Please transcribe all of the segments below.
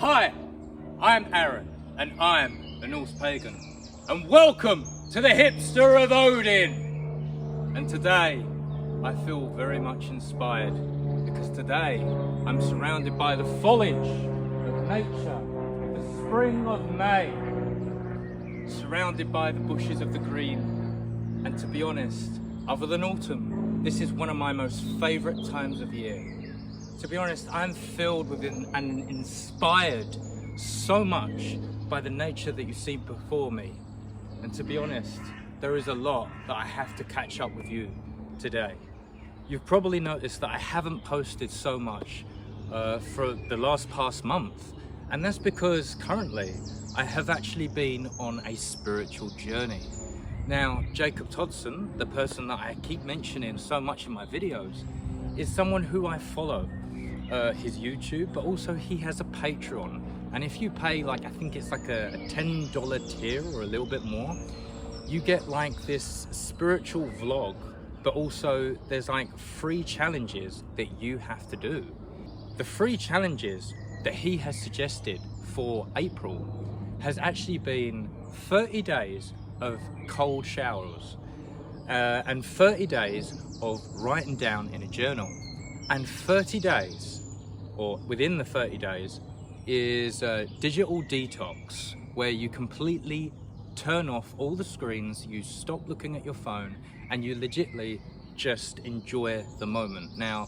Hi, I'm Aaron, and I'm a Norse pagan, and welcome to the hipster of Odin. And today, I feel very much inspired, because today, I'm surrounded by the foliage of nature, the spring of May, surrounded by the bushes of the green. And to be honest, other than autumn, this is one of my most favourite times of year. To be honest, I'm filled with and inspired so much by the nature that you see before me. And to be honest, there is a lot that I have to catch up with you today. You've probably noticed that I haven't posted so much for the past month. And that's because currently I have actually been on a spiritual journey. Now, Jacob Todson, the person that I keep mentioning so much in my videos, is someone who I follow. His YouTube, but also he has a Patreon. And if you pay I think it's like a $10 tier or a little bit more, you get like this spiritual vlog, but also there's like free challenges that you have to do. The free challenges that he has suggested for April has actually been 30 days of cold showers and 30 days of writing down in a journal, and 30 days, or within the 30 days, is a digital detox, where you completely turn off all the screens, you stop looking at your phone, and you legitimately just enjoy the moment. Now,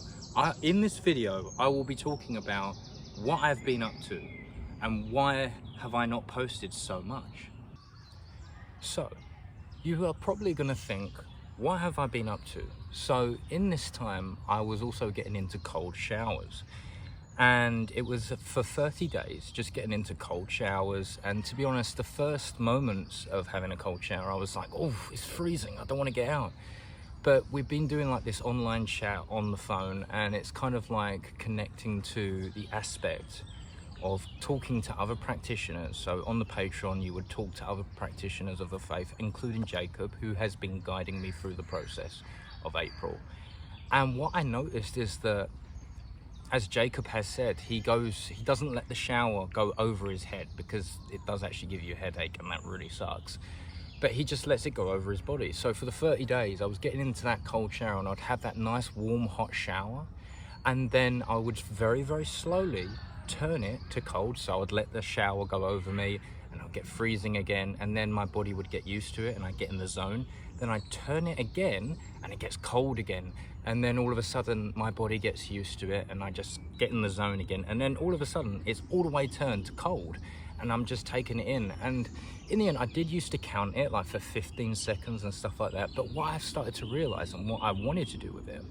in this video, I will be talking about what I've been up to and why have I not posted so much. So, you are probably gonna think, what have I been up to? So in this time, I was also getting into cold showers. And it was for 30 days, just getting into cold showers. And to be honest, the first moments of having a cold shower, I was like, oh, it's freezing, I don't want to get out. But we've been doing like this online chat on the phone, and it's kind of like connecting to the aspect of talking to other practitioners. So on the Patreon, you would talk to other practitioners of the faith, including Jacob, who has been guiding me through the process of April. And what I noticed is that, as Jacob has said, he doesn't let the shower go over his head, because it does actually give you a headache, and that really sucks. But he just lets it go over his body. So for the 30 days, I was getting into that cold shower, and I'd have that nice warm hot shower, and then I would very, very slowly turn it to cold. So I would let the shower go over me, and I'd get freezing again, and then my body would get used to it, and I'd get in the zone. Then I'd turn it again, and it gets cold again. And then all of a sudden, my body gets used to it, and I just get in the zone again. And then all of a sudden, it's all the way turned to cold, and I'm just taking it in. And in the end, I did used to count it, like for 15 seconds and stuff like that. But what I've started to realize, and what I wanted to do with it,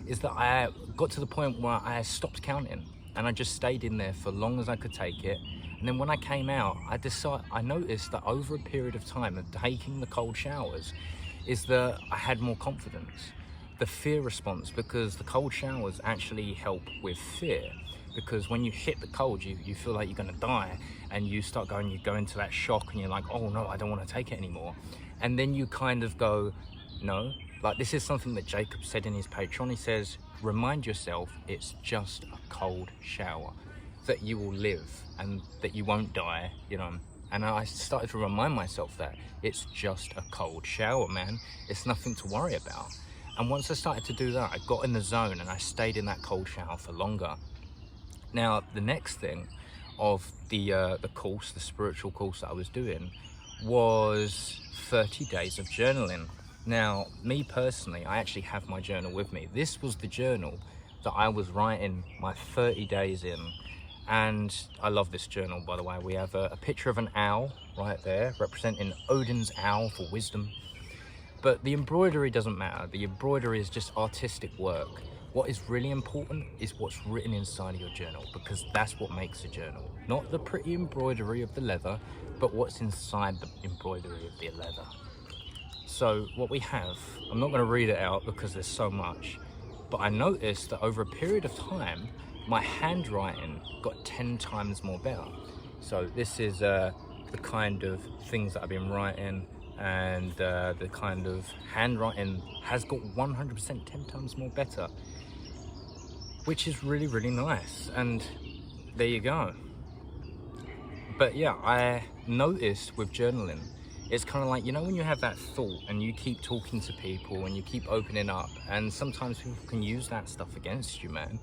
is that I got to the point where I stopped counting, and I just stayed in there for long as I could take it. And then when I came out, I noticed that over a period of time of taking the cold showers, is that I had more confidence. The fear response, because the cold showers actually help with fear, because when you hit the cold, you feel like you're gonna die, and you go into that shock, and you're like, oh no, I don't want to take it anymore. And then you kind of go, no, like this is something that Jacob said in his Patreon. He says, remind yourself it's just a cold shower, that you will live and that you won't die, you know. And I started to remind myself that it's just a cold shower, man. It's nothing to worry about. And once I started to do that, I got in the zone, and I stayed in that cold shower for longer. Now, the next thing of the course, the spiritual course that I was doing, was 30 days of journaling. Now, me personally, I actually have my journal with me. This was the journal that I was writing my 30 days in. And I love this journal, by the way. We have a picture of an owl right there, representing Odin's owl for wisdom. But the embroidery doesn't matter. The embroidery is just artistic work. What is really important is what's written inside of your journal, because that's what makes a journal. Not the pretty embroidery of the leather, but what's inside the embroidery of the leather. So what we have, I'm not going to read it out because there's so much, but I noticed that over a period of time, my handwriting got 10 times more better. So this is the kind of things that I've been writing, and the kind of handwriting has got 100% 10 times more better, which is really, really nice. And there you go. But yeah, I noticed with journaling, it's kind of like, you know, when you have that thought and you keep talking to people and you keep opening up, and sometimes people can use that stuff against you, man.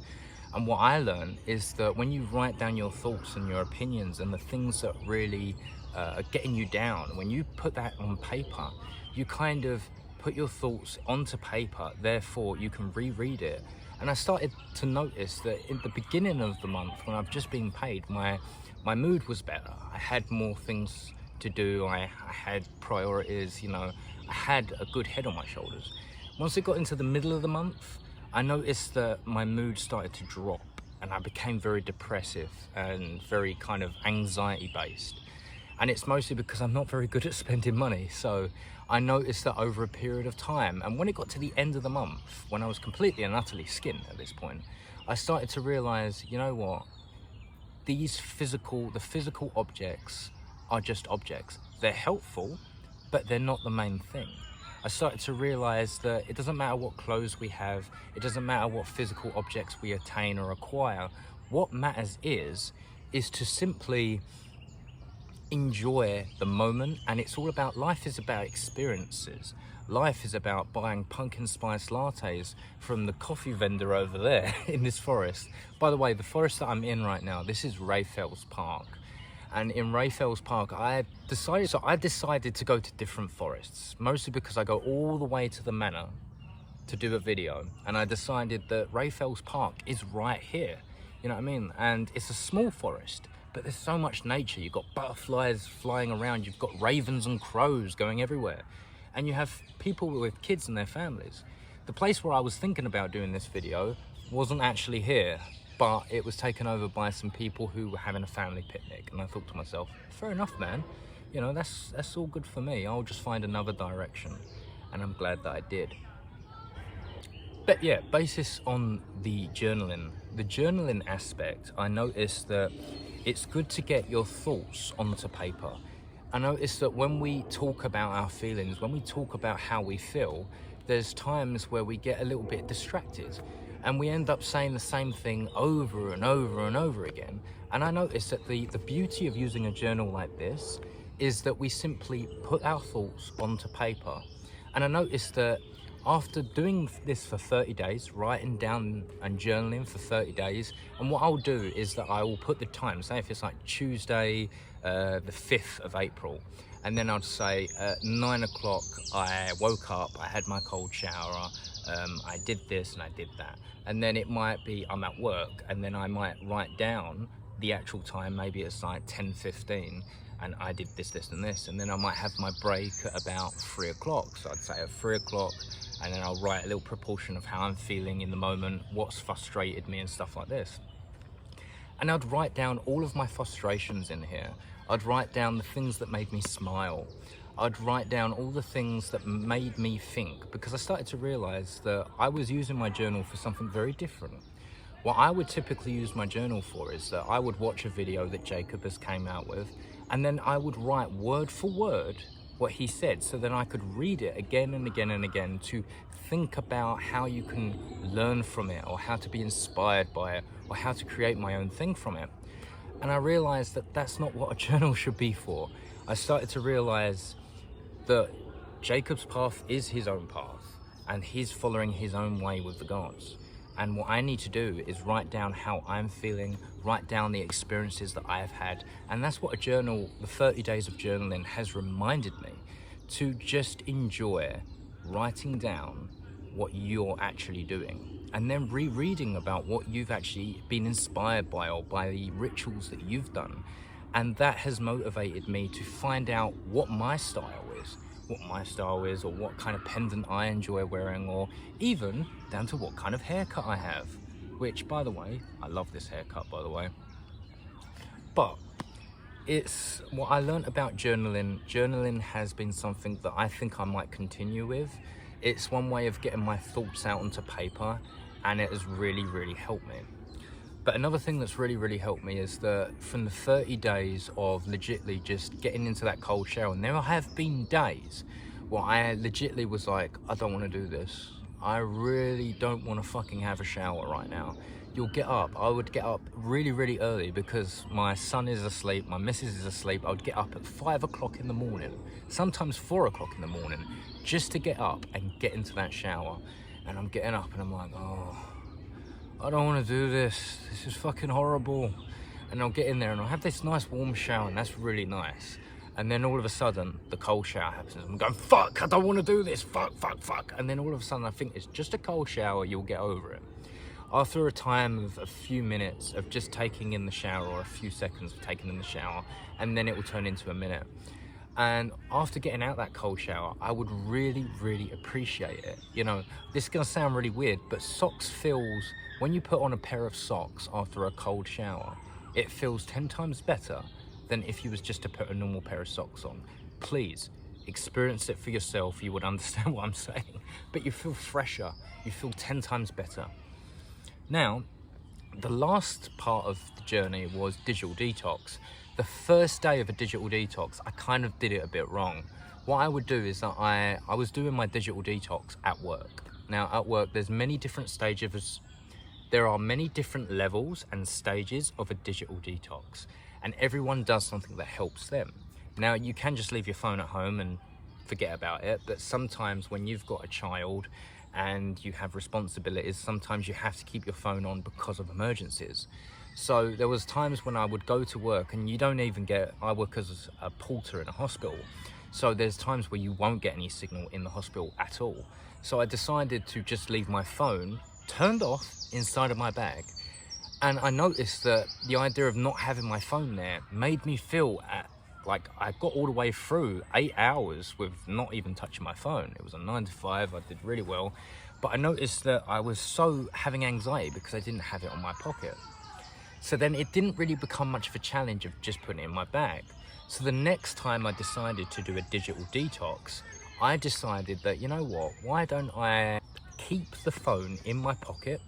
And what I learned is that when you write down your thoughts and your opinions and the things that really are getting you down, when you put that on paper, you kind of put your thoughts onto paper, therefore you can reread it. And I started to notice that in the beginning of the month, when I've just been paid, my mood was better. I had more things to do. I had priorities, you know, I had a good head on my shoulders. Once it got into the middle of the month, I noticed that my mood started to drop and I became very depressive and very kind of anxiety based. And it's mostly because I'm not very good at spending money. So I noticed that over a period of time, and when it got to the end of the month, when I was completely and utterly skinned at this point, I started to realize, you know what, the physical objects are just objects. They're helpful, but they're not the main thing. I started to realize that it doesn't matter what clothes we have, it doesn't matter what physical objects we attain or acquire. What matters is to simply enjoy the moment. And it's all about, life is about experiences. Life is about buying pumpkin spice lattes from the coffee vendor over there in this forest. By the way, the forest that I'm in right now, this is Rayfells Park. And in Rayfells Park, I decided to go to different forests, mostly because I go all the way to the manor to do a video. And I decided that Rayfells Park is right here, you know what I mean? And it's a small forest, but there's so much nature. You've got butterflies flying around, you've got ravens and crows going everywhere. And you have people with kids and their families. The place where I was thinking about doing this video wasn't actually here, but it was taken over by some people who were having a family picnic. And I thought to myself, fair enough, man. You know, that's all good for me. I'll just find another direction. And I'm glad that I did. But yeah, basis on the journaling aspect, I noticed that it's good to get your thoughts onto paper. I noticed that when we talk about our feelings, when we talk about how we feel, there's times where we get a little bit distracted and we end up saying the same thing over and over and over again. And I noticed that the beauty of using a journal like this is that we simply put our thoughts onto paper. And I noticed that after doing this for 30 days, writing down and journaling for 30 days, and what I'll do is that I will put the time, say if it's like Tuesday, the 5th of April, and then I'd say at 9 o'clock I woke up, I had my cold shower, I did this and I did that. And then it might be I'm at work, and then I might write down the actual time, maybe it's like 10:15, and I did this, this and this. And then I might have my break at about 3 o'clock. So I'd say at 3 o'clock, and then I'll write a little proportion of how I'm feeling in the moment, what's frustrated me and stuff like this. And I'd write down all of my frustrations in here. I'd write down the things that made me smile. I'd write down all the things that made me think, because I started to realize that I was using my journal for something very different. What I would typically use my journal for is that I would watch a video that Jacob has came out with, and then I would write word for word what he said, so then I could read it again and again and again to think about how you can learn from it, or how to be inspired by it, or how to create my own thing from it. And I realized that that's not what a journal should be for. I started to realize that Jacob's path is his own path, and he's following his own way with the gods. And what I need to do is write down how I'm feeling, write down the experiences that I have had. And that's what a journal, the 30 days of journaling, has reminded me, to just enjoy writing down what you're actually doing, and then rereading about what you've actually been inspired by, or by the rituals that you've done. And that has motivated me to find out what my style is, or what kind of pendant I enjoy wearing, or even down to what kind of haircut I have, which, by the way, I love this haircut, by the way. But it's what I learned about journaling. Journaling has been something that I think I might continue with. It's one way of getting my thoughts out onto paper, and it has really, really helped me. But another thing that's really, really helped me is that from the 30 days of legitly just getting into that cold shower, and there have been days where I legitly was like, I don't want to do this. I really don't want to fucking have a shower right now. You'll get up. I would get up really, really early because my son is asleep, my missus is asleep. I would get up at 5 o'clock in the morning, sometimes 4 o'clock in the morning, just to get up and get into that shower. And I'm getting up and I'm like, oh, I don't want to do this. This is fucking horrible. And I'll get in there and I'll have this nice warm shower, and that's really nice. And then all of a sudden, the cold shower happens. I'm going, fuck, I don't want to do this. Fuck, fuck, fuck. And then all of a sudden, I think it's just a cold shower. You'll get over it. After a time of a few minutes of just taking in the shower, or a few seconds of taking in the shower, and then it will turn into a minute. And after getting out that cold shower, I would really, really appreciate it. You know, this is gonna sound really weird, but socks feels, when you put on a pair of socks after a cold shower, it feels 10 times better than if you was just to put a normal pair of socks on. Please, experience it for yourself. You would understand what I'm saying. But you feel fresher, you feel 10 times better. Now, the last part of the journey was digital detox. The first day of a digital detox, I kind of did it a bit wrong. What I would do is that I was doing my digital detox at work. Now, at work, there's many different stages. There are many different levels and stages of a digital detox, and everyone does something that helps them. Now, you can just leave your phone at home and forget about it, but sometimes when you've got a child and you have responsibilities, sometimes you have to keep your phone on because of emergencies. So there was times when I would go to work, and you don't even get, I work as a porter in a hospital, so there's times where you won't get any signal in the hospital at all. So I decided to just leave my phone turned off inside of my bag. And I noticed that the idea of not having my phone there made me feel like I got all the way through 8 hours with not even touching my phone. It was a 9 to 5, I did really well. But I noticed that I was so having anxiety because I didn't have it on my pocket. So then it didn't really become much of a challenge of just putting it in my bag. So the next time I decided to do a digital detox, I decided that, you know what, why don't I keep the phone in my pocket,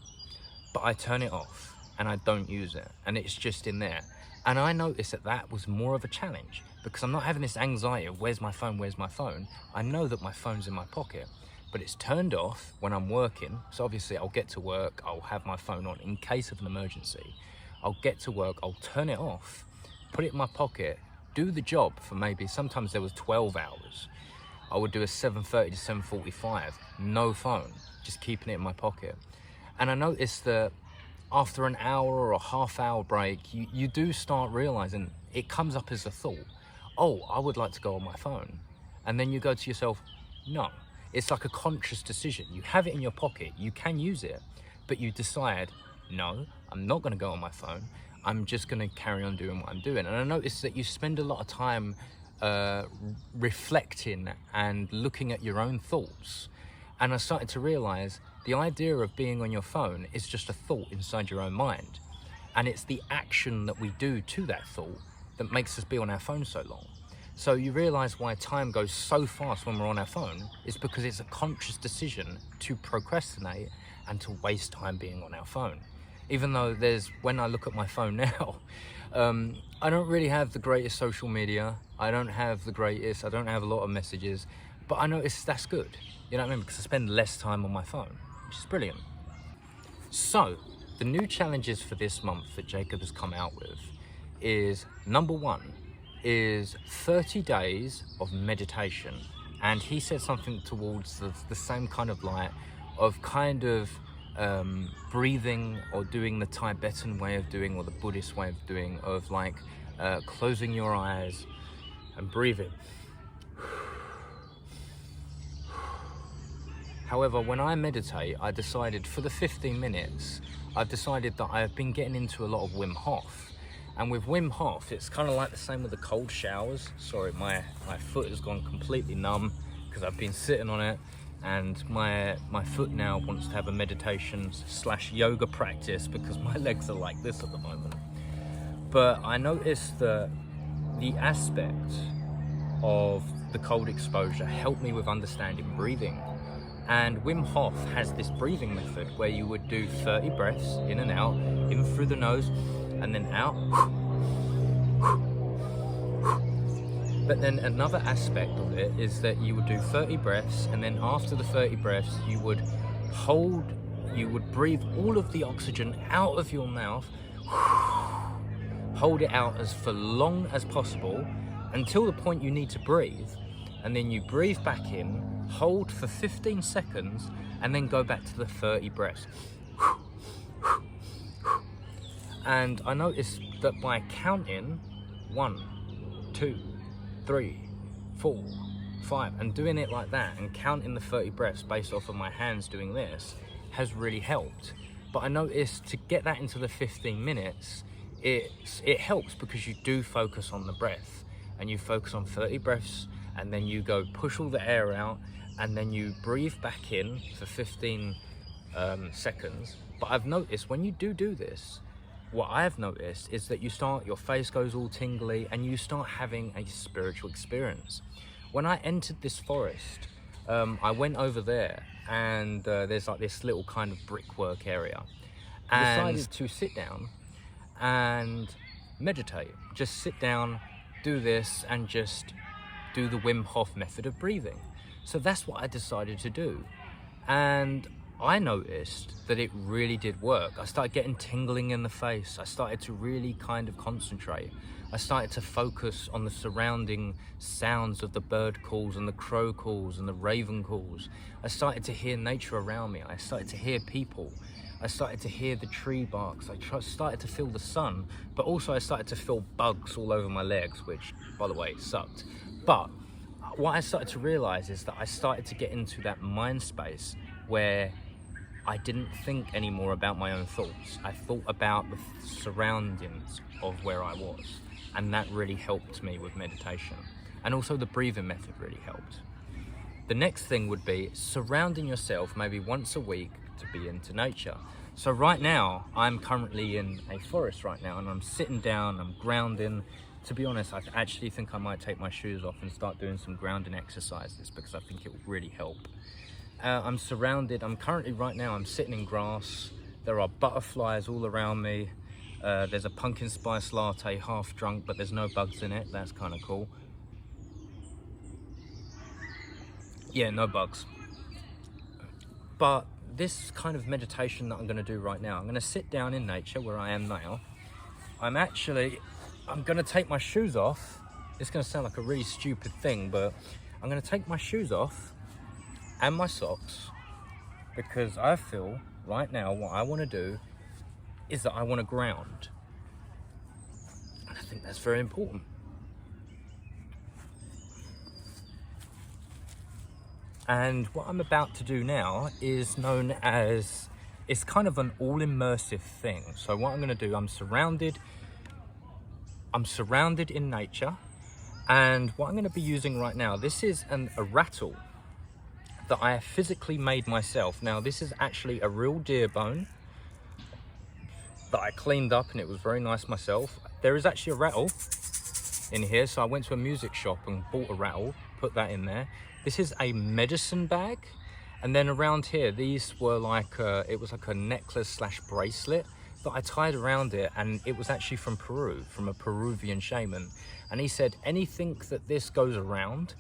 but I turn it off and I don't use it, and it's just in there. And I noticed that that was more of a challenge because I'm not having this anxiety of where's my phone, where's my phone. I know that my phone's in my pocket, but it's turned off when I'm working. So obviously I'll get to work, I'll have my phone on in case of an emergency. I'll get to work, I'll turn it off, put it in my pocket, do the job for maybe, sometimes there was 12 hours. I would do a 7:30 to 7:45, no phone, just keeping it in my pocket. And I noticed that after an hour or a half-hour break, you do start realizing it comes up as a thought. Oh, I would like to go on my phone. And then you go to yourself, no. It's like a conscious decision. You have it in your pocket, you can use it, but you decide, no, I'm not gonna go on my phone. I'm just gonna carry on doing what I'm doing. And I noticed that you spend a lot of time reflecting and looking at your own thoughts. And I started to realize the idea of being on your phone is just a thought inside your own mind. And it's the action that we do to that thought that makes us be on our phone so long. So you realize why time goes so fast when we're on our phone is because it's a conscious decision to procrastinate and to waste time being on our phone. Even though when I look at my phone now, I don't really have the greatest social media. I don't have a lot of messages, but I notice that's good. You know what I mean? Because I spend less time on my phone, which is brilliant. So the new challenges for this month that Jacob has come out with is, number one, is 30 days of meditation. And he said something towards the same kind of light of kind of breathing, or doing the Tibetan way of doing, or the Buddhist way of doing, of like closing your eyes and breathing. However, when I meditate, I decided for the 15 minutes, I've decided that I've been getting into a lot of Wim Hof. And with Wim Hof, it's kind of like the same with the cold showers. Sorry, my foot has gone completely numb because I've been sitting on it, and my foot now wants to have a meditation / yoga practice because my legs are like this at the moment. But I noticed that the aspect of the cold exposure helped me with understanding breathing. And Wim Hof has this breathing method where you would do 30 breaths in and out, in through the nose and then out. But then another aspect of it is that you would do 30 breaths, and then after the 30 breaths, you would you would breathe all of the oxygen out of your mouth, hold it out as for long as possible until the point you need to breathe, and then you breathe back in, hold for 15 seconds, and then go back to the 30 breaths. And I noticed that by counting 1, 2, 3, 4, 5, and doing it like that, and counting the 30 breaths based off of my hands doing this, has really helped. But I noticed to get that into the 15 minutes, it helps because you do focus on the breath, and you focus on 30 breaths, and then you go push all the air out, and then you breathe back in for 15 seconds. But I've noticed when you do this, what I've noticed is that your face goes all tingly, and you start having a spiritual experience. When I entered this forest, I went over there, and there's like this little kind of brickwork area, and I decided to sit down and meditate. Just sit down, do this, and just do the Wim Hof method of breathing. So that's what I decided to do, and I noticed that it really did work. I started getting tingling in the face. I started to really kind of concentrate. I started to focus on the surrounding sounds of the bird calls and the crow calls and the raven calls. I started to hear nature around me. I started to hear people. I started to hear the tree barks. I started to feel the sun, but also I started to feel bugs all over my legs, which, by the way, sucked. But what I started to realize is that I started to get into that mind space where I didn't think anymore about my own thoughts. I thought about the surroundings of where I was, and that really helped me with meditation. And also the breathing method really helped. The next thing would be surrounding yourself maybe once a week to be into nature. So right now, I'm currently in a forest right now, and I'm sitting down, I'm grounding. To be honest, I actually think I might take my shoes off and start doing some grounding exercises, because I think it will really help. I'm surrounded, I'm sitting in grass. There are butterflies all around me. There's a pumpkin spice latte, half drunk, but there's no bugs in it. That's kind of cool. Yeah, no bugs. But this kind of meditation that I'm gonna do right now, I'm gonna sit down in nature where I am now. I'm gonna take my shoes off. It's gonna sound like a really stupid thing, but I'm gonna take my shoes off and my socks, because I feel right now what I want to do is that I want to ground, and I think that's very important. And what I'm about to do now is known as, it's kind of an all immersive thing. So what I'm going to do, I'm surrounded in nature, and what I'm going to be using right now, this is a rattle that I have physically made myself. Now this is actually a real deer bone that I cleaned up, and it was very nice myself. There is actually a rattle in here, so I went to a music shop and bought a rattle, put that in there. This is a medicine bag, and then around here, these were like it was like a necklace / bracelet that I tied around it, and it was actually from Peru, from a Peruvian shaman, and he said anything that this goes around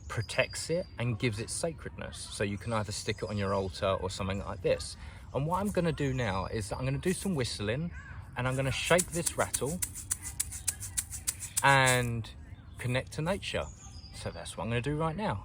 protects it and gives it sacredness. So you can either stick it on your altar or something like this. And what I'm going to do now is that I'm going to do some whistling, and I'm going to shake this rattle and connect to nature. So that's what I'm going to do right now.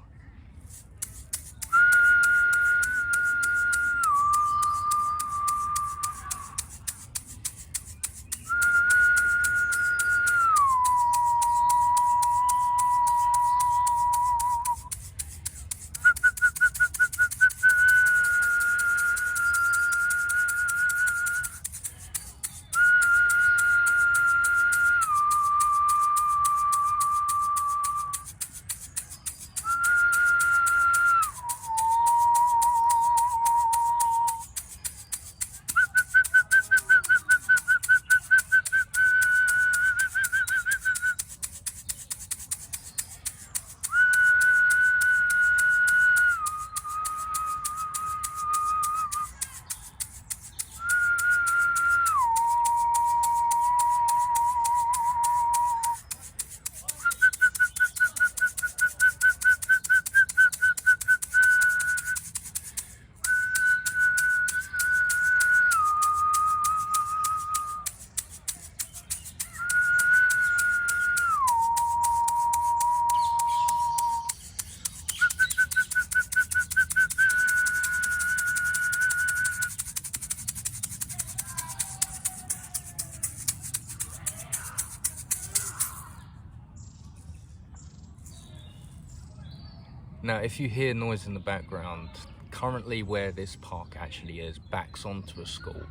Now, if you hear noise in the background, currently where this park actually is backs onto a school.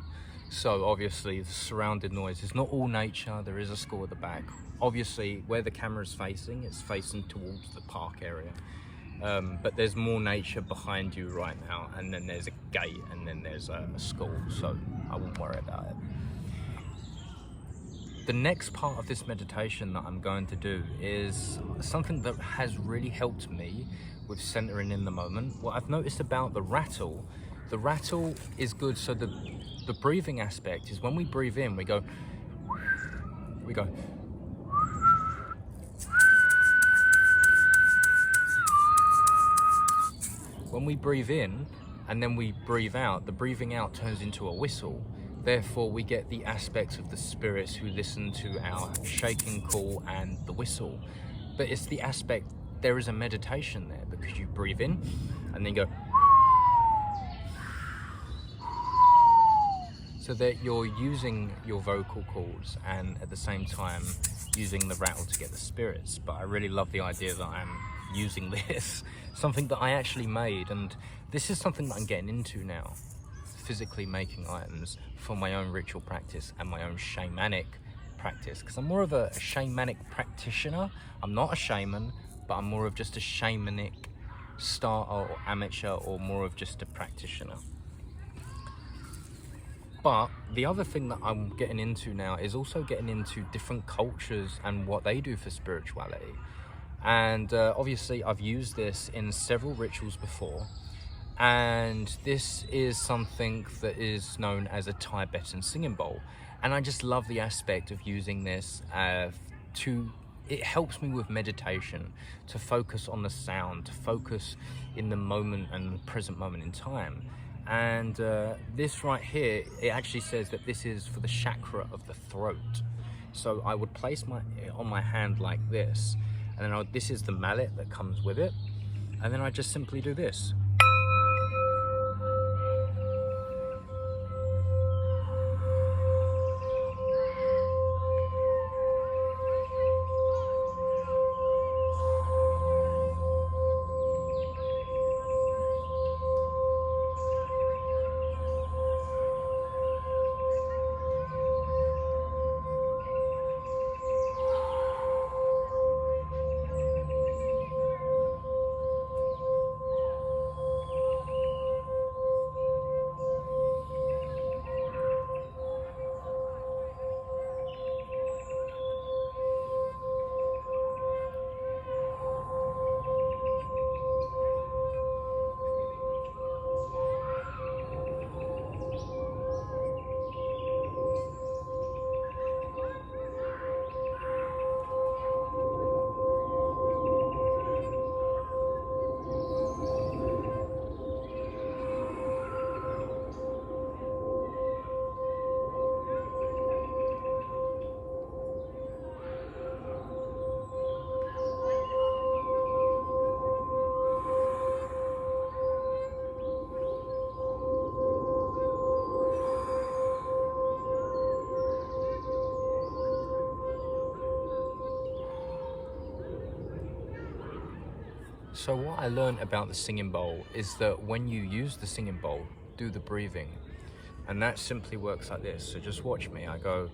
So obviously the surrounding noise is not all nature, there is a school at the back. Obviously where the camera is facing, it's facing towards the park area. But there's more nature behind you right now, and then there's a gate, and then there's a school, so I won't worry about it. The next part of this meditation that I'm going to do is something that has really helped me with centering in the moment. What I've noticed about the rattle is good. So the breathing aspect is when we breathe in, we go. When we breathe in and then we breathe out, the breathing out turns into a whistle. Therefore, we get the aspects of the spirits who listen to our shaking call and the whistle. But it's the aspect, there is a meditation there, because you breathe in and then go. So that you're using your vocal cords and at the same time using the rattle to get the spirits. But I really love the idea that I'm using this, something that I actually made, and this is something that I'm getting into now. Physically making items for my own ritual practice and my own shamanic practice, because I'm more of a shamanic practitioner. I'm not a shaman, but I'm more of just a shamanic starter or amateur, or more of just a practitioner. But the other thing that I'm getting into now is also getting into different cultures and what they do for spirituality. And obviously I've used this in several rituals before. And this is something that is known as a Tibetan singing bowl, and I just love the aspect of using this it helps me with meditation, to focus on the sound, to focus in the moment and the present moment in time. And this right here, it actually says that this is for the chakra of the throat. So I would place on my hand like this, and then this is the mallet that comes with it, and then I just simply do this. So what I learned about the singing bowl is that when you use the singing bowl, do the breathing. And that simply works like this. So just watch me. I go.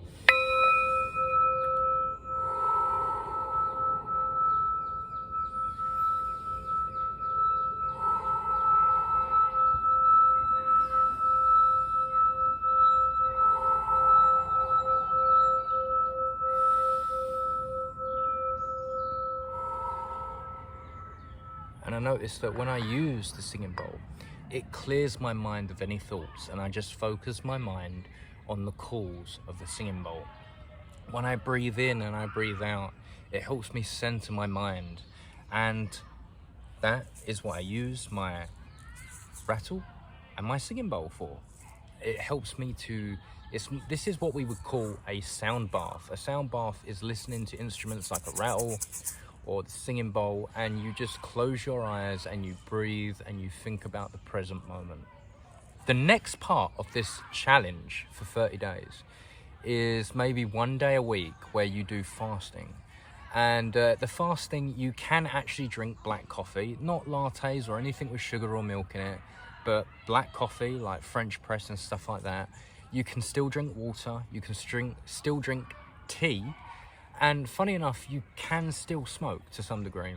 And I noticed that when I use the singing bowl, it clears my mind of any thoughts, and I just focus my mind on the calls of the singing bowl. When I breathe in and I breathe out, it helps me center my mind. And that is what I use my rattle and my singing bowl for. It helps me to, this is what we would call a sound bath. A sound bath is listening to instruments like a rattle or the singing bowl, and you just close your eyes and you breathe and you think about the present moment. The next part of this challenge for 30 days is maybe one day a week where you do fasting. And the fasting, you can actually drink black coffee, not lattes or anything with sugar or milk in it, but black coffee like French press and stuff like that. You can still drink water, you can still drink tea, and funny enough, you can still smoke to some degree.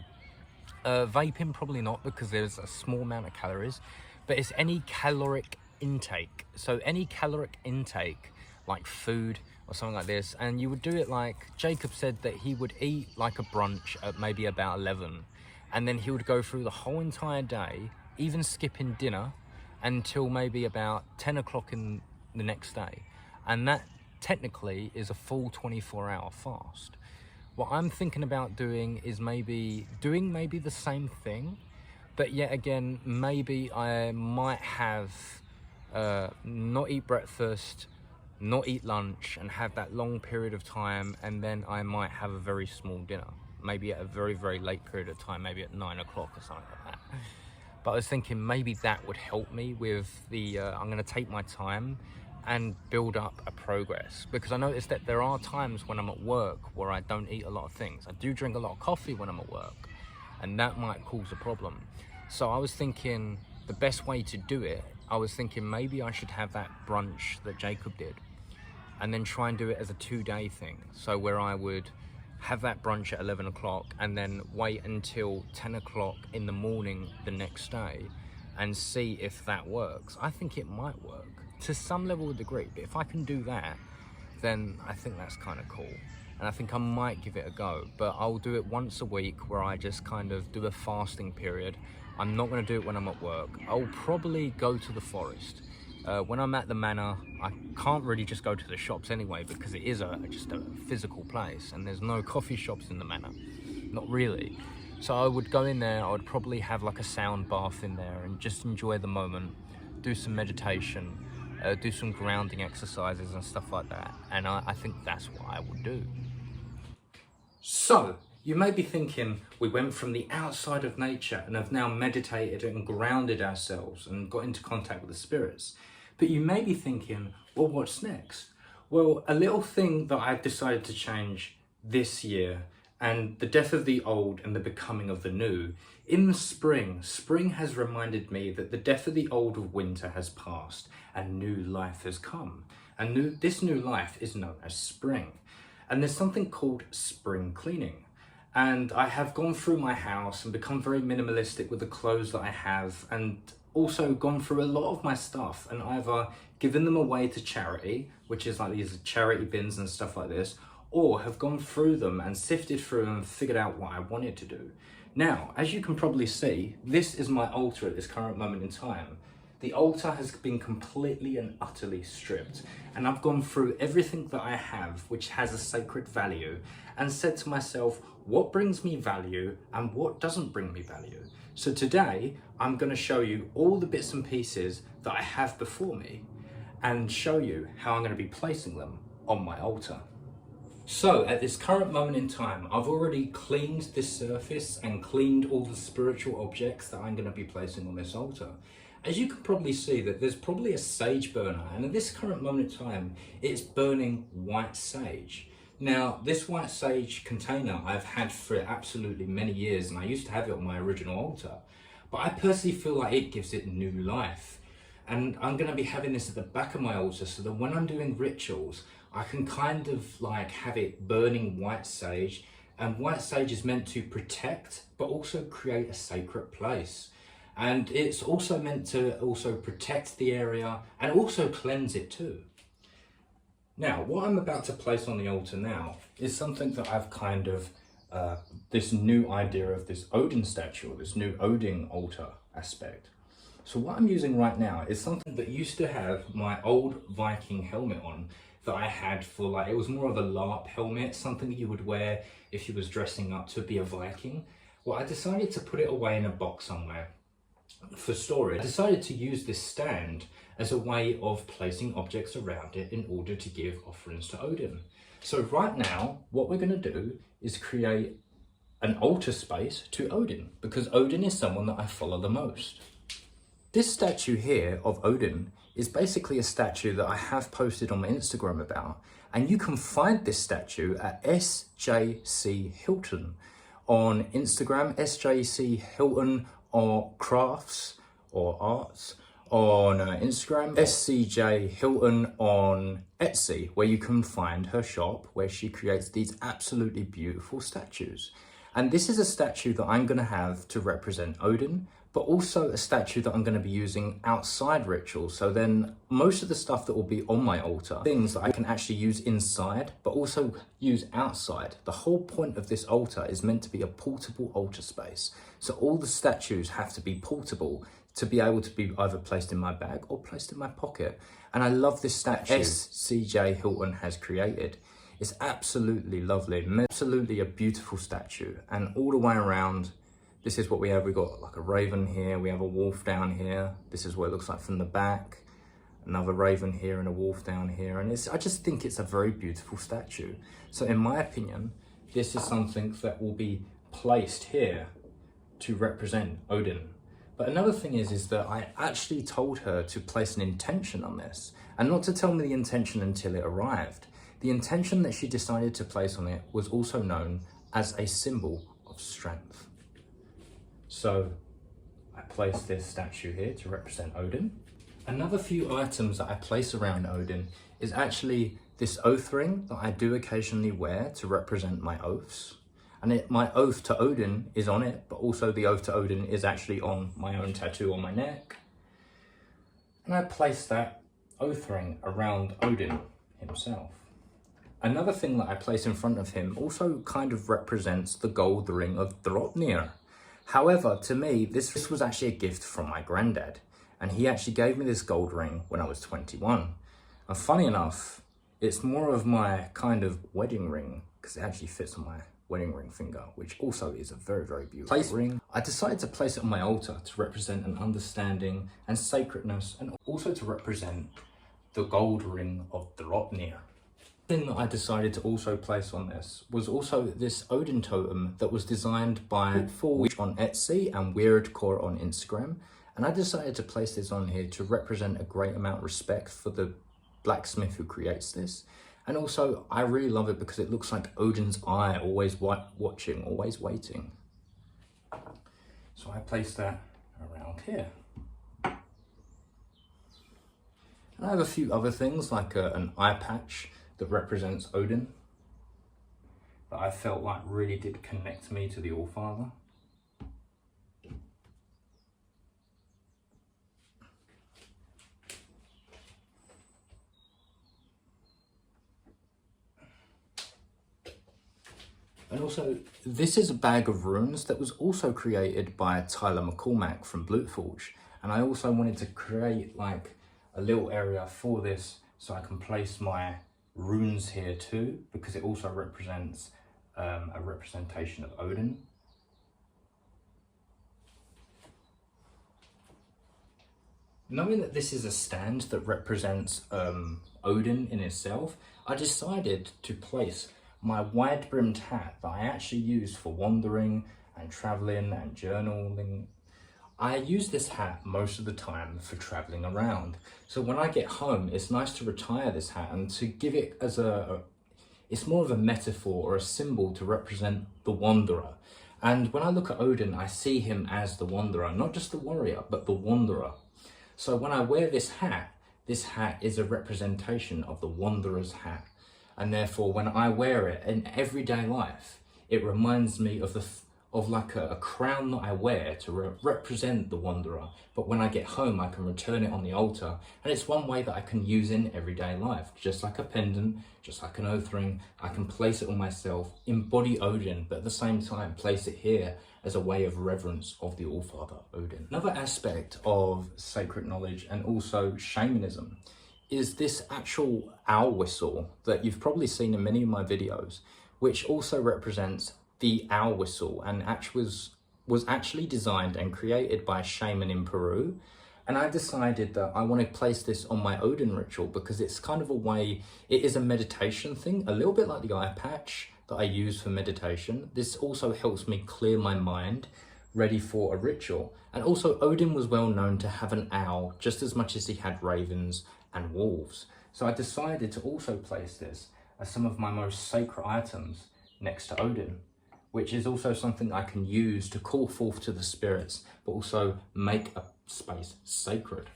Vaping, probably not, because there's a small amount of calories, but it's any caloric intake. So any caloric intake, like food or something like this, and you would do it like Jacob said that he would eat like a brunch at maybe about 11, and then he would go through the whole entire day, even skipping dinner, until maybe about 10 o'clock in the next day. And that technically is a full 24-hour fast. What I'm thinking about doing is maybe the same thing, but yet again, maybe I might have not eat breakfast, not eat lunch, and have that long period of time, and then I might have a very small dinner, maybe at a very, very late period of time, maybe at 9 o'clock or something like that. But I was thinking maybe that would help me with the, I'm gonna take my time and build up a progress, because I noticed that there are times when I'm at work where I don't eat a lot of things. I do drink a lot of coffee when I'm at work, and that might cause a problem. So I was thinking the best way to do it, I was thinking maybe I should have that brunch that Jacob did, and then try and do it as a 2-day thing. So where I would have that brunch at 11 o'clock and then wait until 10 o'clock in the morning the next day and see if that works. I think it might work to some level of degree, but if I can do that, then I think that's kind of cool. And I think I might give it a go, but I'll do it once a week where I just kind of do a fasting period. I'm not going to do it when I'm at work. I'll probably go to the forest. When I'm at the manor, I can't really just go to the shops anyway, because it is just a physical place and there's no coffee shops in the manor, not really. So I would go in there, I would probably have like a sound bath in there and just enjoy the moment, do some meditation, do some grounding exercises and stuff like that. And I think that's what I would do. So, you may be thinking, we went from the outside of nature and have now meditated and grounded ourselves and got into contact with the spirits. But you may be thinking, well, what's next? Well, a little thing that I've decided to change this year, and the death of the old and the becoming of the new. In the spring has reminded me that the death of the old of winter has passed and new life has come. And this new life is known as spring. And there's something called spring cleaning. And I have gone through my house and become very minimalistic with the clothes that I have, and also gone through a lot of my stuff and either given them away to charity, which is like these charity bins and stuff like this, or have gone through them and sifted through them and figured out what I wanted to do. Now, as you can probably see, this is my altar at this current moment in time. The altar has been completely and utterly stripped, and I've gone through everything that I have which has a sacred value and said to myself, what brings me value and what doesn't bring me value? So today, I'm going to show you all the bits and pieces that I have before me and show you how I'm going to be placing them on my altar. So at this current moment in time, I've already cleaned this surface and cleaned all the spiritual objects that I'm going to be placing on this altar. As you can probably see, that there's probably a sage burner, and at this current moment in time, it's burning white sage. Now, this white sage container I've had for absolutely many years, and I used to have it on my original altar, but I personally feel like it gives it new life. And I'm going to be having this at the back of my altar so that when I'm doing rituals, I can kind of like have it burning white sage. And white sage is meant to protect, but also create a sacred place. And it's also meant to also protect the area and also cleanse it too. Now, what I'm about to place on the altar now is something that I've kind of, this new idea of this Odin statue, this new Odin altar aspect. So what I'm using right now is something that used to have my old Viking helmet on that I had for like, it was more of a LARP helmet, something you would wear if you was dressing up to be a Viking. Well, I decided to put it away in a box somewhere for storage. I decided to use this stand as a way of placing objects around it in order to give offerings to Odin. So right now, what we're going to do is create an altar space to Odin, because Odin is someone that I follow the most. This statue here of Odin is basically a statue that I have posted on my Instagram about, And you can find this statue at SJChilton on Instagram, SJChilton or crafts or arts on Instagram, SJChilton on Etsy, where you can find her shop where she creates these absolutely beautiful statues. And this is a statue that I'm going to have to represent Odin, but also a statue that I'm going to be using outside rituals. So then most of the stuff that will be on my altar, things that I can actually use inside, but also use outside. The whole point of this altar is meant to be a portable altar space. So all the statues have to be portable to be able to be either placed in my bag or placed in my pocket. And I love this statue SJChilton has created. It's absolutely lovely, absolutely a beautiful statue. And all the way around, this is what we have. We've got like a raven here, we have a wolf down here. This is what it looks like from the back. Another raven here and a wolf down here. And I just think it's a very beautiful statue. So in my opinion, this is something that will be placed here to represent Odin. But another thing is that I actually told her to place an intention on this and not to tell me the intention until it arrived. The intention that she decided to place on it was also known as a symbol of strength. So I placed this statue here to represent Odin. Another few items that I place around Odin is actually this oath ring that I do occasionally wear to represent my oaths. And my oath to Odin is on it, but also the oath to Odin is actually on my own tattoo on my neck. And I place that oath ring around Odin himself. Another thing that I place in front of him also kind of represents the gold ring of Draupnir. However, to me, this was actually a gift from my granddad. And he actually gave me this gold ring when I was 21. And funny enough, it's more of my kind of wedding ring because it actually fits on my wedding ring finger, which also is a very, very beautiful ring. I decided to place it on my altar to represent an understanding and sacredness, and also to represent the gold ring of Draupnir. The thing that I decided to also place on this was also this Odin totem that was designed by Witch on Etsy and Weirdcore on Instagram. And I decided to place this on here to represent a great amount of respect for the blacksmith who creates this. And also, I really love it because it looks like Odin's eye, always watching, always waiting. So I placed that around here. And I have a few other things like an eye patch that represents Odin that I felt like really did connect me to the Allfather. And also, this is a bag of runes that was also created by Tyler McCormack from Bluteforge. And I also wanted to create like a little area for this so I can place my runes here too, because it also represents a representation of Odin. Knowing that this is a stand that represents Odin in itself, I decided to place my wide-brimmed hat that I actually use for wandering and traveling and journaling. I use this hat most of the time for traveling around. So when I get home, it's nice to retire this hat and to give it as it's more of a metaphor or a symbol to represent the wanderer. And when I look at Odin, I see him as the wanderer, not just the warrior, but the wanderer. So when I wear this hat is a representation of the wanderer's hat. And therefore, when I wear it in everyday life, it reminds me of like a crown that I wear to represent the wanderer. But when I get home, I can return it on the altar. And it's one way that I can use in everyday life. Just like a pendant, just like an oath ring, I can place it on myself, embody Odin, but at the same time, place it here as a way of reverence of the Allfather Odin. Another aspect of sacred knowledge and also shamanism is this actual owl whistle that you've probably seen in many of my videos, which also represents the owl whistle and was actually designed and created by a shaman in Peru. And I decided that I want to place this on my Odin ritual because it's kind of a way, it is a meditation thing, a little bit like the eye patch that I use for meditation. This also helps me clear my mind, ready for a ritual. And also Odin was well known to have an owl just as much as he had ravens and wolves. So I decided to also place this are some of my most sacred items next to Odin, which is also something I can use to call forth to the spirits, but also make a space sacred.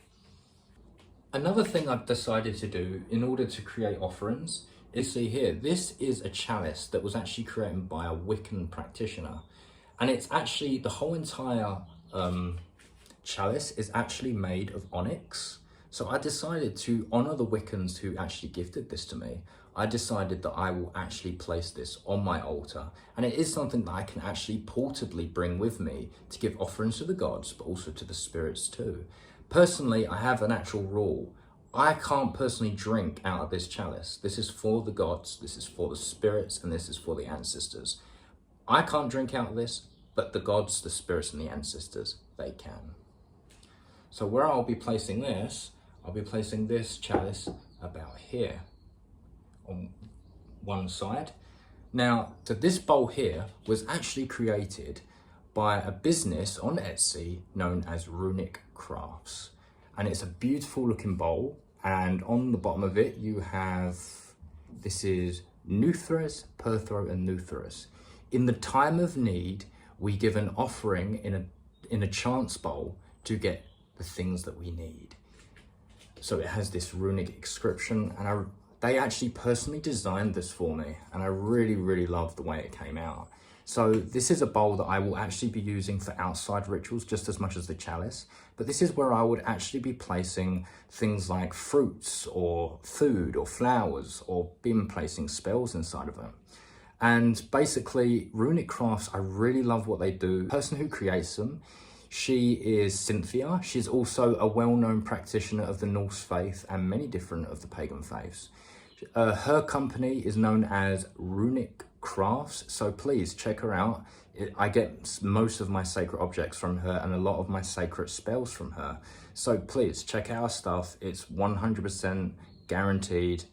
Another thing I've decided to do in order to create offerings is, see here, this is a chalice that was actually created by a Wiccan practitioner. And it's actually, the whole entire chalice is actually made of onyx. So I decided to honor the Wiccans who actually gifted this to me. I decided that I will actually place this on my altar, and it is something that I can actually portably bring with me to give offerings to the gods, but also to the spirits too. Personally, I have an actual rule. I can't personally drink out of this chalice. This is for the gods, this is for the spirits, and this is for the ancestors. I can't drink out of this, but the gods, the spirits, and the ancestors, they can. So where I'll be placing this, I'll be placing this chalice about here on one side. Now, this bowl here was actually created by a business on Etsy known as Runic Crafts. And it's a beautiful looking bowl. And on the bottom of it, you have, this is Nuthras, Perthro, and Nuthras. In the time of need, we give an offering in a chance bowl to get the things that we need. So it has this runic inscription, and they actually personally designed this for me, and I really, really love the way it came out. So this is a bowl that I will actually be using for outside rituals just as much as the chalice, but this is where I would actually be placing things like fruits or food or flowers, or been placing spells inside of them. And basically, Runic Crafts, I really love what they do. The person who creates them, she is Cynthia. She's also a well-known practitioner of the Norse faith and many different of the pagan faiths. Her company is known as Runic Crafts, so please check her out. I get most of my sacred objects from her and a lot of my sacred spells from her. So please check out her stuff. It's 100% guaranteed.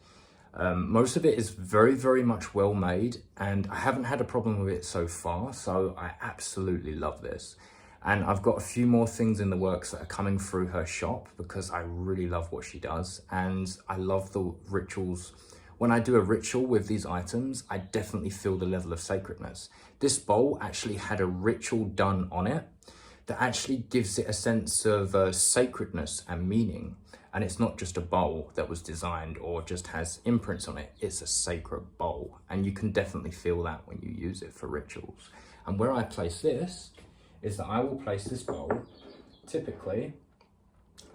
Most of it is very, very much well made, and I haven't had a problem with it so far, so I absolutely love this. And I've got a few more things in the works that are coming through her shop because I really love what she does, and I love the rituals. When I do a ritual with these items, I definitely feel the level of sacredness. This bowl actually had a ritual done on it that actually gives it a sense of sacredness and meaning. And it's not just a bowl that was designed or just has imprints on it. It's a sacred bowl. And you can definitely feel that when you use it for rituals. And where I place this is that I will place this bowl typically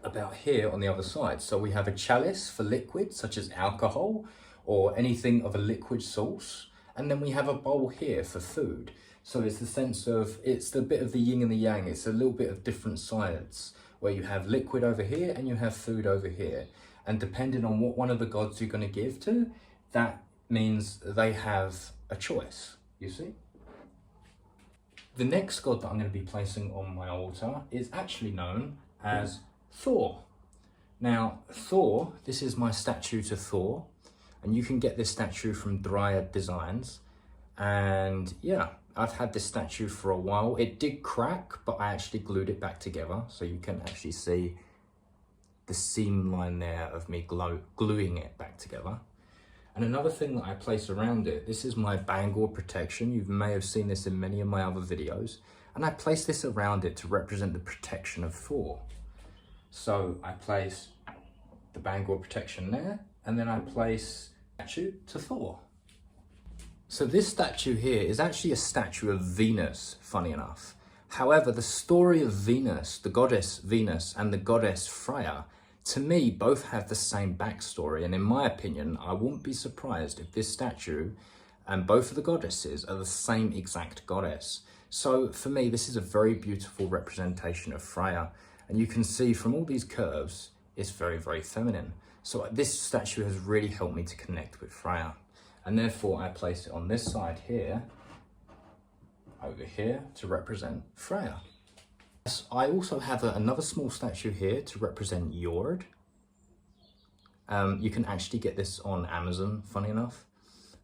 about here on the other side. So we have a chalice for liquid, such as alcohol or anything of a liquid source. And then we have a bowl here for food. So it's the sense of, it's the bit of the yin and the yang. It's a little bit of different sides, where you have liquid over here and you have food over here. And depending on what one of the gods you're going to give to, that means they have a choice, you see? The next god that I'm going to be placing on my altar is actually known as Thor. Now, Thor, this is my statue to Thor, and you can get this statue from Dryad Designs. And yeah, I've had this statue for a while. It did crack, but I actually glued it back together, so you can actually see the seam line there of me gluing it back together. And another thing that I place around it, this is my Bangor protection. You may have seen this in many of my other videos. And I place this around it to represent the protection of Thor. So I place the Bangor protection there, and then I place statue to Thor. So this statue here is actually a statue of Venus, funny enough. However, the story of Venus, the goddess Venus, and the goddess Freya, to me, both have the same backstory. And in my opinion, I wouldn't be surprised if this statue and both of the goddesses are the same exact goddess. So for me, this is a very beautiful representation of Freya. And you can see from all these curves, it's very, very feminine. So this statue has really helped me to connect with Freya. And therefore I place it on this side here, over here, to represent Freya. I also have another small statue here to represent Jord. You can actually get this on Amazon, funny enough.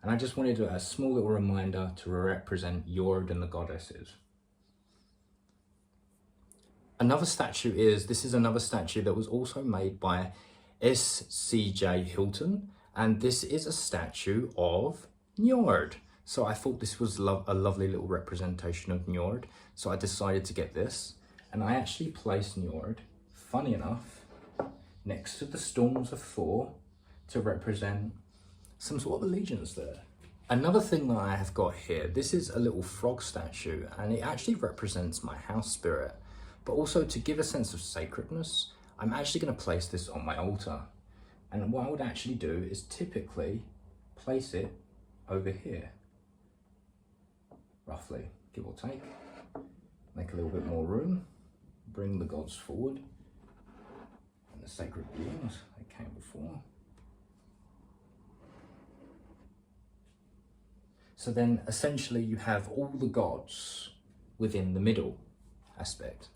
And I just wanted a small little reminder to represent Jord and the goddesses. Another statue is, this is another statue that was also made by SJChilton. And this is a statue of Njord. So I thought this was a lovely little representation of Njord. So I decided to get this. And I actually placed Njord, funny enough, next to the Storms of Thor to represent some sort of allegiance there. Another thing that I have got here, this is a little frog statue, and it actually represents my house spirit. But also to give a sense of sacredness, I'm actually going to place this on my altar. And what I would actually do is typically place it over here, roughly, give or take. Make a little bit more room, bring the gods forward, and the sacred beings that came before. So then essentially you have all the gods within the middle aspect.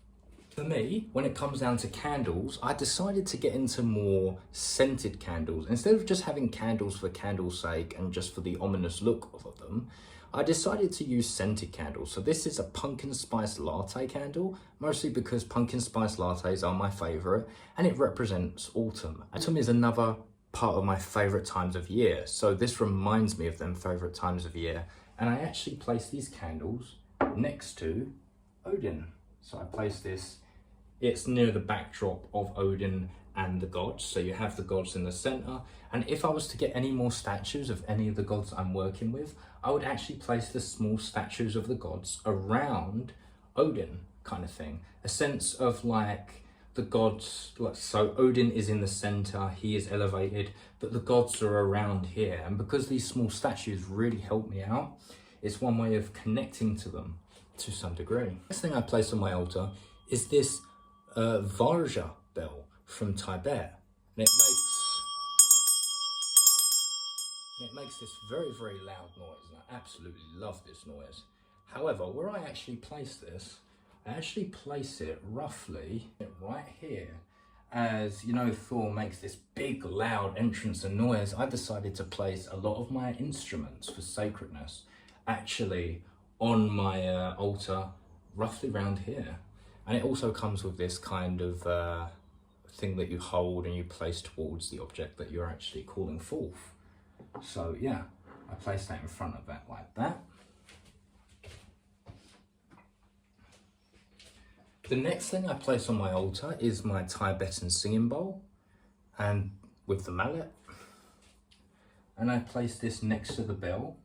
For me, when it comes down to candles, I decided to get into more scented candles. Instead of just having candles for candle's sake and just for the ominous look of them, I decided to use scented candles. So this is a pumpkin spice latte candle, mostly because pumpkin spice lattes are my favorite and it represents autumn. Autumn is another part of my favorite times of year. So this reminds me of them favorite times of year. And I actually place these candles next to Odin. So I place this, it's near the backdrop of Odin and the gods. So you have the gods in the center. And if I was to get any more statues of any of the gods I'm working with, I would actually place the small statues of the gods around Odin kind of thing. A sense of like the gods, so Odin is in the center, he is elevated, but the gods are around here. And because these small statues really help me out, it's one way of connecting to them to some degree. Next thing I place on my altar is this Varja bell from Tibet. And it makes this very, very loud noise, and I absolutely love this noise. However, where I actually place this, I actually place it roughly right here. As you know, Thor makes this big loud entrance and noise. I decided to place a lot of my instruments for sacredness actually on my altar roughly around here. And it also comes with this kind of thing that you hold and you place towards the object that you're actually calling forth. So yeah, I place that in front of that like that. The next thing I place on my altar is my Tibetan singing bowl and with the mallet. And I place this next to the bell,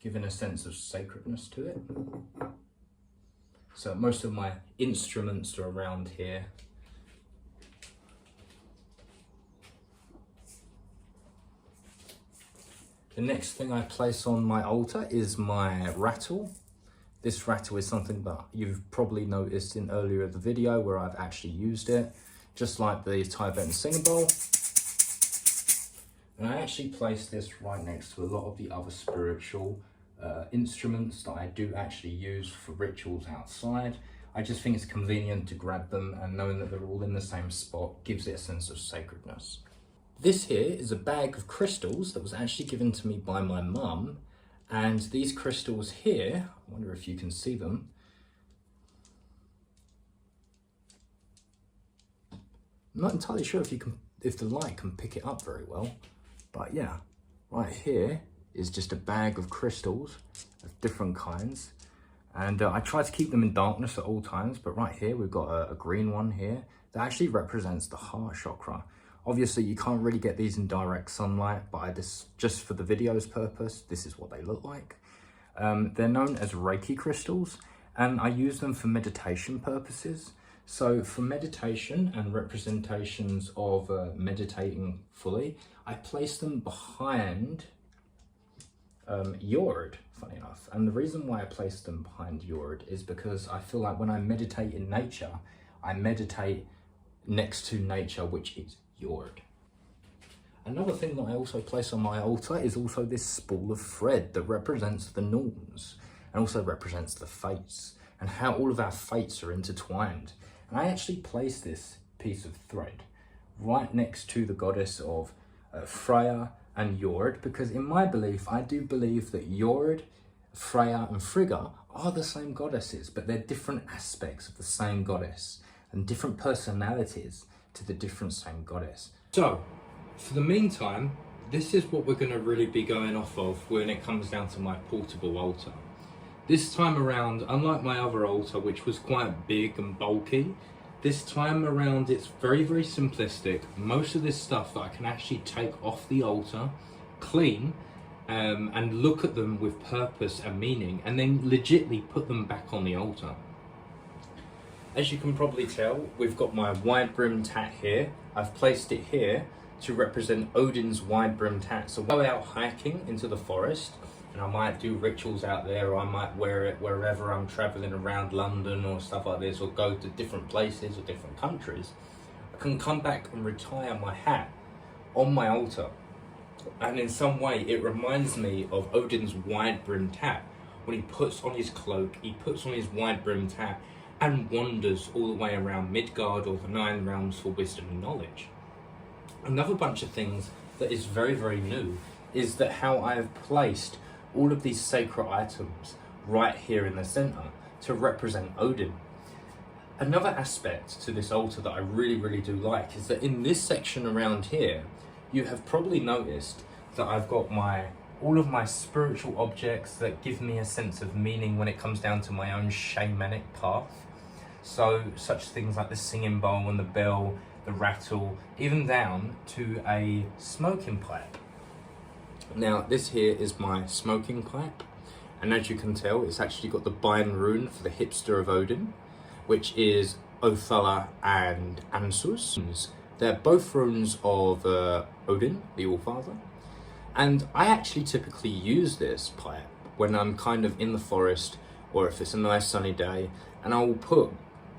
giving a sense of sacredness to it. So most of my instruments are around here. The next thing I place on my altar is my rattle. This rattle is something that you've probably noticed in earlier of the video where I've actually used it, just like the Tibetan singing bowl. And I actually place this right next to a lot of the other spiritual instruments that I do actually use for rituals outside. I just think it's convenient to grab them, and knowing that they're all in the same spot gives it a sense of sacredness. This here is a bag of crystals that was actually given to me by my mum. And these crystals here, I wonder if you can see them. I'm not entirely sure if the light can pick it up very well, but yeah, right here is just a bag of crystals of different kinds. And I try to keep them in darkness at all times, but right here we've got a green one here that actually represents the heart chakra. Obviously, you can't really get these in direct sunlight, but just for the video's purpose, this is what they look like. They're known as Reiki crystals, and I use them for meditation purposes. So for meditation and representations of meditating fully, I place them behind Njord, funny enough. And the reason why I place them behind Njord is because I feel like when I meditate in nature, I meditate next to nature, which is Njord. Another thing that I also place on my altar is also this spool of thread that represents the Norns and also represents the fates and how all of our fates are intertwined. And I actually place this piece of thread right next to the goddess of Freya and Njord, because in my belief, I do believe that Njord, Freya and Frigga are the same goddesses, but they're different aspects of the same goddess and different personalities to the different same goddess. So, for the meantime, this is what we're going to really be going off of when it comes down to my portable altar. This time around, unlike my other altar, which was quite big and bulky, this time around it's very, very simplistic. Most of this stuff that I can actually take off the altar, clean, and look at them with purpose and meaning, and then legitly put them back on the altar. As you can probably tell, we've got my wide-brimmed hat here. I've placed it here to represent Odin's wide-brimmed hat. So go out hiking into the forest, and I might do rituals out there, or I might wear it wherever I'm traveling around London or stuff like this, or go to different places or different countries. I can come back and retire my hat on my altar. And in some way, it reminds me of Odin's wide-brimmed hat. When he puts on his cloak, he puts on his wide-brimmed hat and wanders all the way around Midgard, or the 9 realms for wisdom and knowledge. Another bunch of things that is very, very new is that how I have placed all of these sacred items right here in the center to represent Odin. Another aspect to this altar that I really, really do like is that in this section around here, you have probably noticed that I've got all of my spiritual objects that give me a sense of meaning when it comes down to my own shamanic path. So such things like the singing bowl and the bell, the rattle, even down to a smoking pipe. Now this here is my smoking pipe, and as you can tell, it's actually got the Bine rune for the hipster of Odin, which is Othala and Ansus. They're both runes of Odin, the All-Father. And I actually typically use this pipe when I'm kind of in the forest, or if it's a nice sunny day, and I will put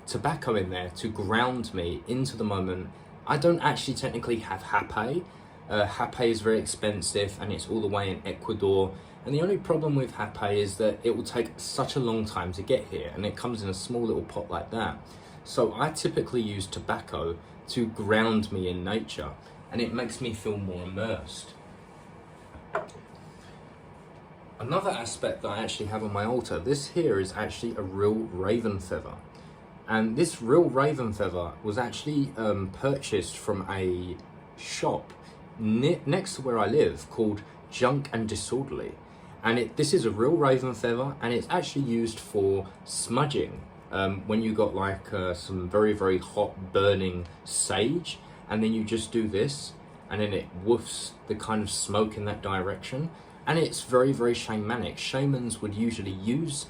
tobacco in there to ground me into the moment. I don't actually technically have hape. Hape is very expensive, and it's all the way in Ecuador. And the only problem with hape is that it will take such a long time to get here, and it comes in a small little pot like that. So I typically use tobacco to ground me in nature, and it makes me feel more immersed. Another aspect that I actually have on my altar, this here is actually a real raven feather. And this real raven feather was actually purchased from a shop next to where I live called Junk and Disorderly. And this is a real raven feather, and it's actually used for smudging. When you got like some very, very hot burning sage, and then you just do this, and then it woofs the kind of smoke in that direction. And it's very, very shamanic. Shamans would usually use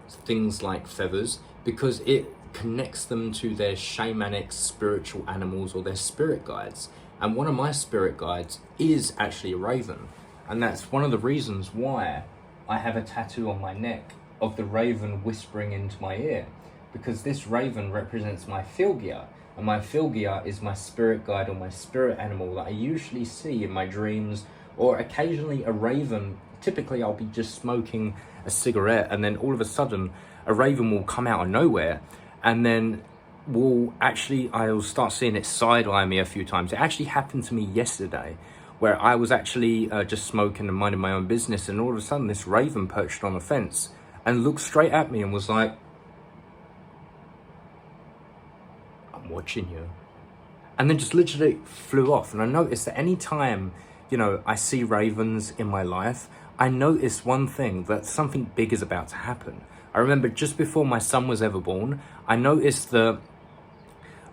things like feathers because it connects them to their shamanic spiritual animals or their spirit guides. And one of my spirit guides is actually a raven. And that's one of the reasons why I have a tattoo on my neck of the raven whispering into my ear, because this raven represents my Filgia, and my Filgia is my spirit guide or my spirit animal that I usually see in my dreams, or occasionally a raven. Typically I'll be just smoking a cigarette, and then all of a sudden a raven will come out of nowhere, and then I'll start seeing it side-eye me a few times. It actually happened to me yesterday, where I was actually just smoking and minding my own business, and all of a sudden this raven perched on a fence and looked straight at me and was like, "I'm watching you," and then just literally flew off. And I noticed that any time, I see ravens in my life, I notice one thing, that something big is about to happen. I remember just before my son was ever born, I noticed that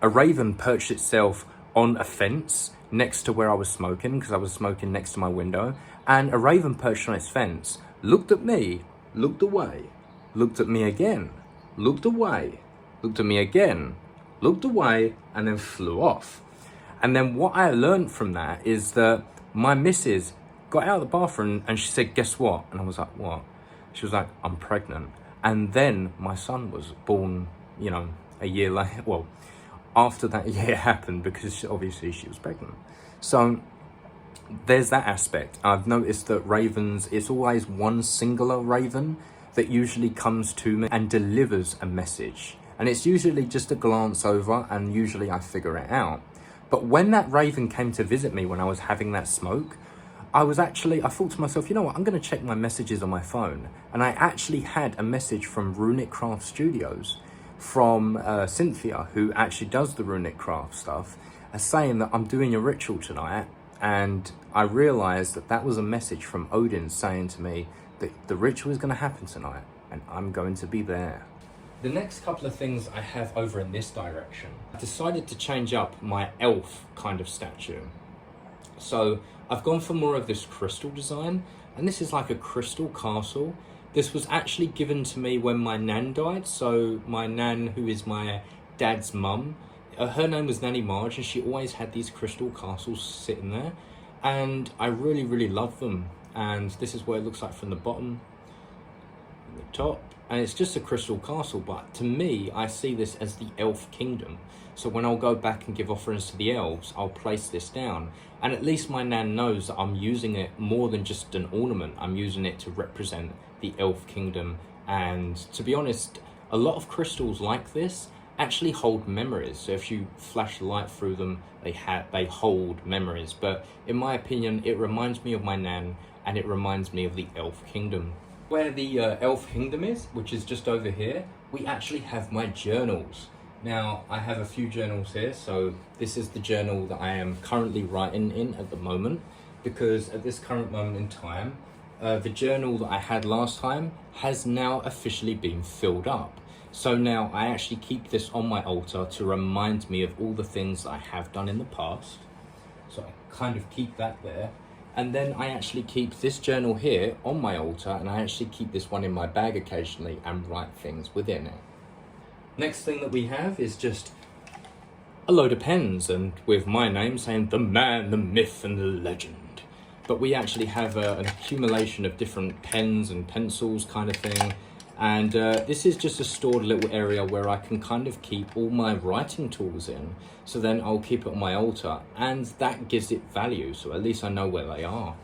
a raven perched itself on a fence next to where I was smoking, because I was smoking next to my window, and a raven perched on its fence, looked at me, looked away, looked at me again, looked away, looked at me again, looked away, and then flew off. And then what I learned from that is that my missus got out of the bathroom and she said, "Guess what?" And I was like, "What?" She was like, "I'm pregnant." And then my son was born, a year later. Well, after that year happened, because obviously she was pregnant. So there's that aspect. I've noticed that ravens, it's always one singular raven that usually comes to me and delivers a message. And it's usually just a glance over, and usually I figure it out. But when that raven came to visit me when I was having that smoke, I thought to myself, you know what, I'm going to check my messages on my phone. And I actually had a message from Runic Craft Studios, from Cynthia, who actually does the Runic Craft stuff, saying that I'm doing a ritual tonight, and I realized that that was a message from Odin saying to me that the ritual is going to happen tonight and I'm going to be there. The next couple of things I have over in this direction, I decided to change up my elf kind of statue. So I've gone for more of this crystal design, and this is like a crystal castle. This was actually given to me when my nan died. So my nan, who is my dad's mum, her name was Nanny Marge, and she always had these crystal castles sitting there, and I really, really love them. And this is what it looks like from the bottom and the top. And it's just a crystal castle, but to me, I see this as the elf kingdom. So when I'll go back and give offerings to the elves, I'll place this down. And at least my nan knows that I'm using it more than just an ornament. I'm using it to represent the elf kingdom. And to be honest, a lot of crystals like this actually hold memories. So if you flash light through them, they hold memories. But in my opinion, it reminds me of my nan, and it reminds me of the elf kingdom. Where the elf kingdom is, which is just over here, we actually have my journals. Now, I have a few journals here, so this is the journal that I am currently writing in at the moment, because at this current moment in time, the journal that I had last time has now officially been filled up. So now I actually keep this on my altar to remind me of all the things that I have done in the past. So I kind of keep that there. And then I actually keep this journal here on my altar, and I actually keep this one in my bag occasionally and write things within it. Next thing that we have is just a load of pens, and with my name saying the man, the myth and the legend. But we actually have an accumulation of different pens and pencils kind of thing. And this is just a stored little area where I can kind of keep all my writing tools in. So then I'll keep it on my altar, and that gives it value. So at least I know where they are.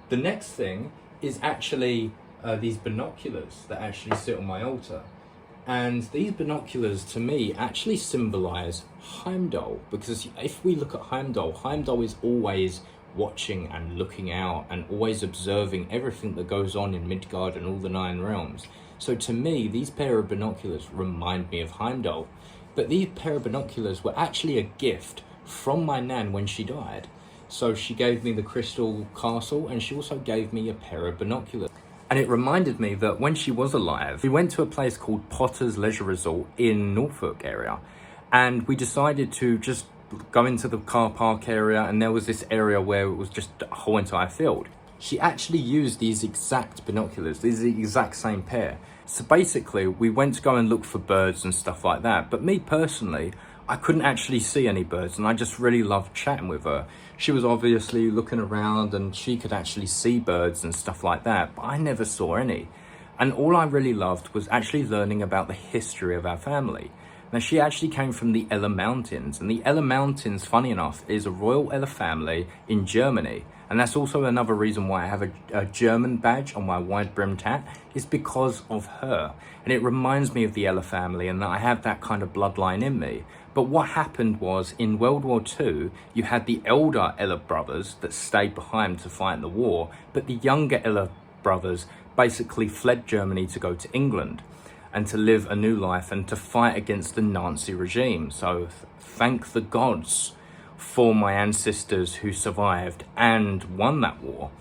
The next thing is actually these binoculars that actually sit on my altar. And these binoculars to me actually symbolize Heimdall, because if we look at Heimdall, Heimdall is always watching and looking out and always observing everything that goes on in Midgard and all the 9 realms. So to me, these pair of binoculars remind me of Heimdall. But these pair of binoculars were actually a gift from my nan when she died. So she gave me the crystal castle, and she also gave me a pair of binoculars. And it reminded me that when she was alive, we went to a place called Potter's Leisure Resort in Norfolk area. And we decided to just go into the car park area, and there was this area where it was just a whole entire field. She actually used these exact binoculars. These are the exact same pair. So basically, we went to go and look for birds and stuff like that. But me personally, I couldn't actually see any birds, and I just really loved chatting with her. She was obviously looking around, and she could actually see birds and stuff like that, but I never saw any. And all I really loved was actually learning about the history of our family. Now, she actually came from the Eller Mountains, and the Eller Mountains, funny enough, is a royal Eller family in Germany. And that's also another reason why I have a German badge on my wide-brimmed hat, is because of her. And it reminds me of the Eller family, and that I have that kind of bloodline in me. But what happened was, in World War II, you had the elder Eller brothers that stayed behind to fight in the war, but the younger Eller brothers basically fled Germany to go to England and to live a new life and to fight against the Nazi regime. So thank the gods for my ancestors who survived and won that war.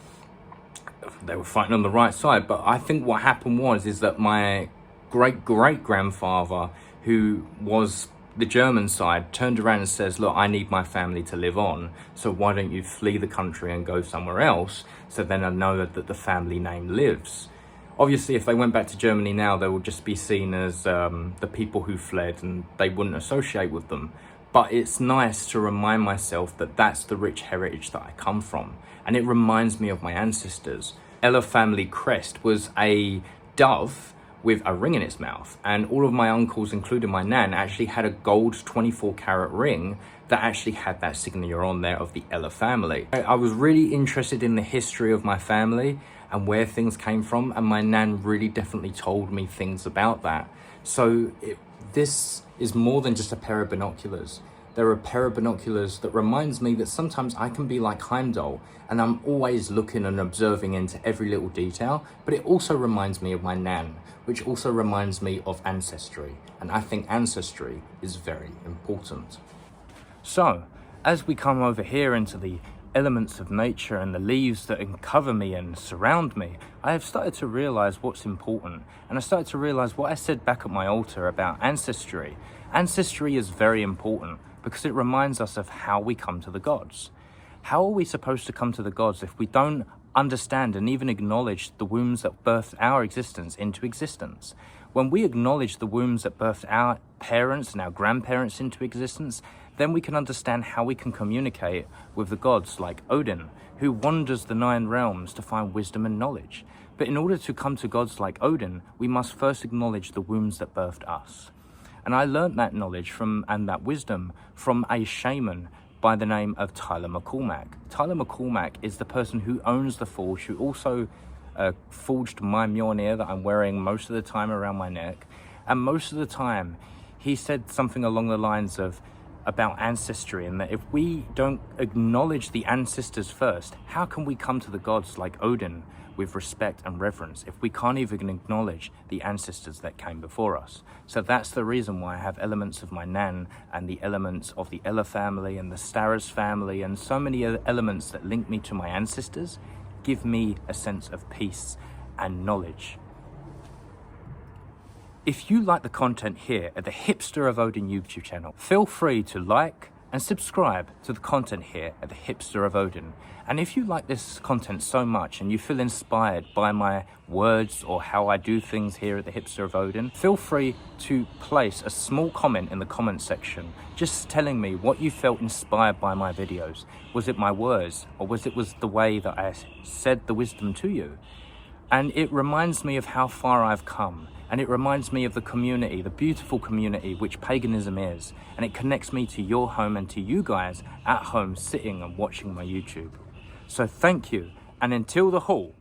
They were fighting on the right side, but I think what happened is that my great-great-grandfather, who was the German side, turned around and says, look, I need my family to live on, so why don't you flee the country and go somewhere else, so then I know that the family name lives. Obviously, if they went back to Germany now, they would just be seen as the people who fled, and they wouldn't associate with them. But it's nice to remind myself that that's the rich heritage that I come from. And it reminds me of my ancestors. Eller family crest was a dove with a ring in its mouth. And all of my uncles, including my nan, actually had a gold 24-carat ring that actually had that signature on there of the Eller family. I was really interested in the history of my family and where things came from, and my nan really definitely told me things about that. So this is more than just a pair of binoculars. They're a pair of binoculars that reminds me that sometimes I can be like Heimdall, and I'm always looking and observing into every little detail, but it also reminds me of my nan, which also reminds me of ancestry. And I think ancestry is very important. So, as we come over here into the elements of nature and the leaves that cover me and surround me, I have started to realize what's important. And I started to realize what I said back at my altar about ancestry. Ancestry is very important because it reminds us of how we come to the gods. How are we supposed to come to the gods if we don't understand and even acknowledge the wombs that birthed our existence into existence? When we acknowledge the wombs that birthed our parents and our grandparents into existence, then we can understand how we can communicate with the gods like Odin, who wanders the 9 realms to find wisdom and knowledge. But in order to come to gods like Odin, we must first acknowledge the wombs that birthed us. And I learned that knowledge and that wisdom from a shaman by the name of Tyler McCormack. Tyler McCormack is the person who owns the forge, who also forged my Mjolnir that I'm wearing most of the time around my neck. And most of the time, he said something along the lines of about ancestry, and that if we don't acknowledge the ancestors first, how can we come to the gods like Odin with respect and reverence if we can't even acknowledge the ancestors that came before us? So that's the reason why I have elements of my Nan and the elements of the Ella family and the Starras family and so many other elements that link me to my ancestors, give me a sense of peace and knowledge. If you like the content here at the Hipster of Odin YouTube channel, feel free to like and subscribe to the content here at the Hipster of Odin. And if you like this content so much and you feel inspired by my words or how I do things here at the Hipster of Odin, feel free to place a small comment in the comment section just telling me what you felt inspired by my videos. Was it my words, or was it the way that I said the wisdom to you? And it reminds me of how far I've come. And it reminds me of the community, the beautiful community which paganism is. And it connects me to your home and to you guys at home sitting and watching my YouTube. So thank you. And until the hall,